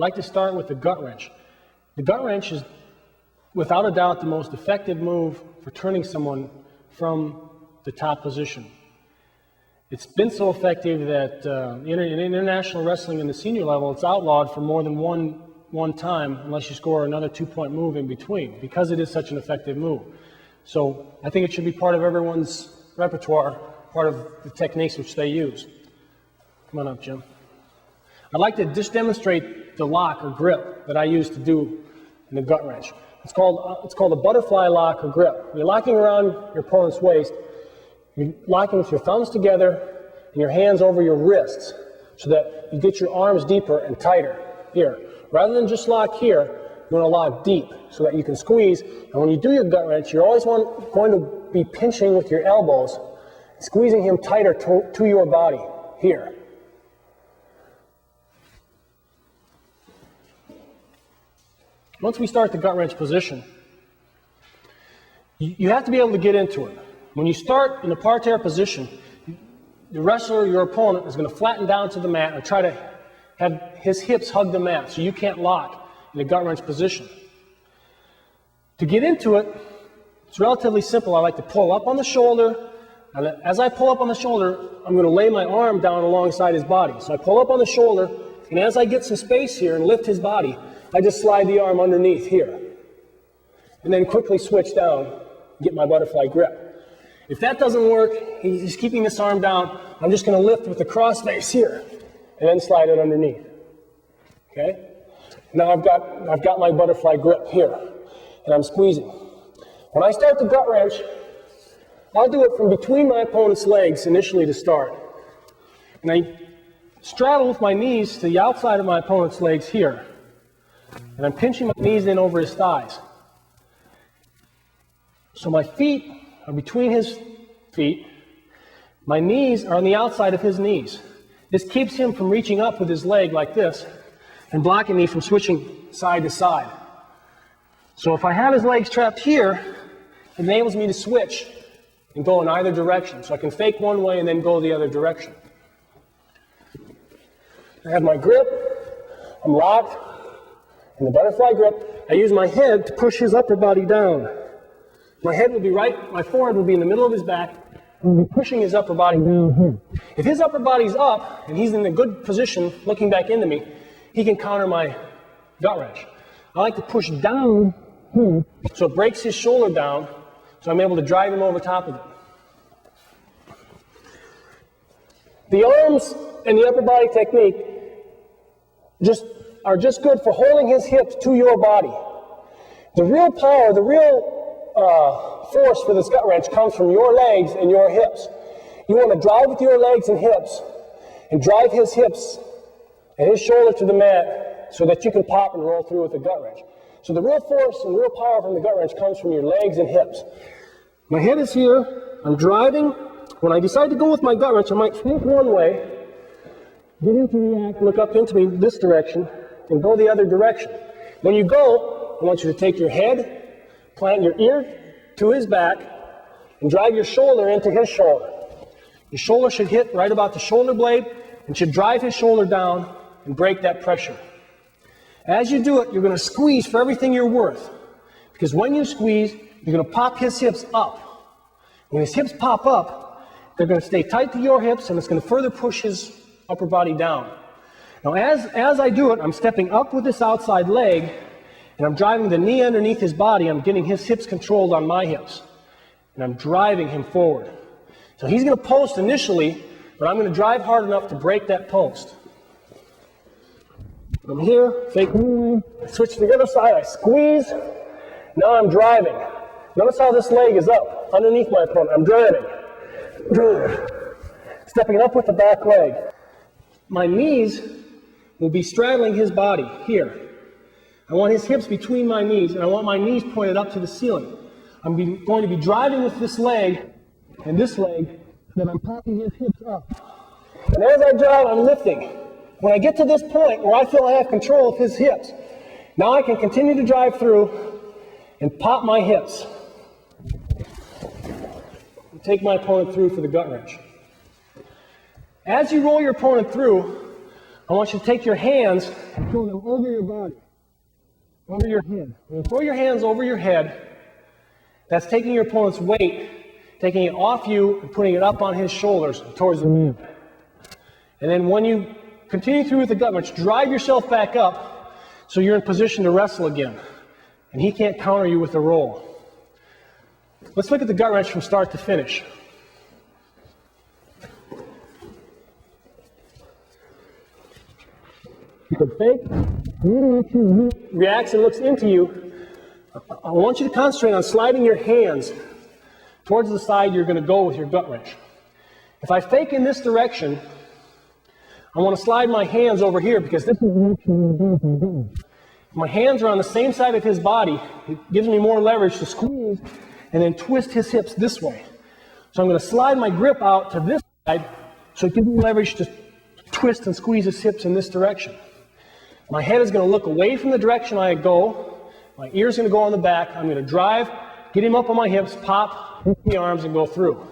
like to start with the gut wrench. The gut wrench is without a doubt the most effective move for turning someone from the top position. It's been so effective that in international wrestling in the senior level, it's outlawed for more than one time unless you score another 2-point move in between, because it is such an effective move. So I think it should be part of everyone's repertoire, part of the techniques which they use. Come on up, Jim. I'd like to just demonstrate the lock or grip that I use to do in the gut wrench. It's called a butterfly lock or grip. You're locking around your opponent's waist. You're locking with your thumbs together and your hands over your wrists so that you get your arms deeper and tighter here. Rather than just lock here, you want to lock deep so that you can squeeze. And when you do your gut wrench, you're always going to be pinching with your elbows, squeezing him tighter to your body here. Once we start the gut wrench position, you have to be able to get into it. When you start in the parterre position, the wrestler, your opponent, is going to flatten down to the mat and try to have his hips hug the mat so you can't lock in the gut wrench position. To get into it, it's relatively simple. I like to pull up on the shoulder, and as I pull up on the shoulder, I'm going to lay my arm down alongside his body. So I pull up on the shoulder, and as I get some space here and lift his body, I just slide the arm underneath here, and then quickly switch down, get my butterfly grip. If that doesn't work, he's keeping this arm down, I'm just going to lift with the cross face here, and then slide it underneath. Okay? Now I've got my butterfly grip here, and I'm squeezing. When I start the gut wrench, I'll do it from between my opponent's legs initially to start. And I straddle with my knees to the outside of my opponent's legs here. And I'm pinching my knees in over his thighs. So my feet are between his feet. My knees are on the outside of his knees. This keeps him from reaching up with his leg like this and blocking me from switching side to side. So if I have his legs trapped here, it enables me to switch and go in either direction. So I can fake one way and then go the other direction. I have my grip. I'm locked. In the butterfly grip, I use my head to push his upper body down. My forehead will be in the middle of his back, and I'll be pushing his upper body down here. If his upper body's up, and he's in a good position looking back into me, he can counter my gut wrench. I like to push down here, so it breaks his shoulder down, so I'm able to drive him over top of it. The arms and the upper body technique are just good for holding his hips to your body. The real power, the real force for this gut wrench comes from your legs and your hips. You want to drive with your legs and hips and drive his hips and his shoulder to the mat so that you can pop and roll through with the gut wrench. So the real force and real power from the gut wrench comes from your legs and hips. My head is here. I'm driving. When I decide to go with my gut wrench, I might think one way, get him to react, look up into me this direction, and go the other direction. When you go, I want you to take your head, plant your ear to his back, and drive your shoulder into his shoulder. Your shoulder should hit right about the shoulder blade and should drive his shoulder down and break that pressure. As you do it, you're going to squeeze for everything you're worth. Because when you squeeze, you're going to pop his hips up. When his hips pop up, they're going to stay tight to your hips, and it's going to further push his upper body down. Now, as I do it, I'm stepping up with this outside leg, and I'm driving the knee underneath his body. I'm getting his hips controlled on my hips, and I'm driving him forward. So he's going to post initially, but I'm going to drive hard enough to break that post. I'm here, fake knee, switch to the other side, I squeeze. Now I'm driving. Notice how this leg is up underneath my opponent. I'm driving. Stepping up with the back leg. My knees will be straddling his body here. I want his hips between my knees, and I want my knees pointed up to the ceiling. I'm going to be driving with this leg and this leg, so that I'm popping his hips up. And as I drive, I'm lifting. When I get to this point where I feel I have control of his hips, now I can continue to drive through and pop my hips. And take my opponent through for the gut wrench. As you roll your opponent through, I want you to take your hands and throw them over your body, over your head. When you throw your hands over your head, that's taking your opponent's weight, taking it off you and putting it up on his shoulders towards the man. And then when you continue through with the gut wrench, drive yourself back up so you're in position to wrestle again. And he can't counter you with a roll. Let's look at the gut wrench from start to finish. You can fake, reacts and looks into you. I want you to concentrate on sliding your hands towards the side you're going to go with your gut wrench. If I fake in this direction, I want to slide my hands over here because this is the direction I'm going to go. My hands are on the same side of his body. It gives me more leverage to squeeze and then twist his hips this way. So I'm going to slide my grip out to this side so it gives me leverage to twist and squeeze his hips in this direction. My head is going to look away from the direction I go. My ear's going to go on the back. I'm going to drive, get him up on my hips, pop, hook the arms, and go through.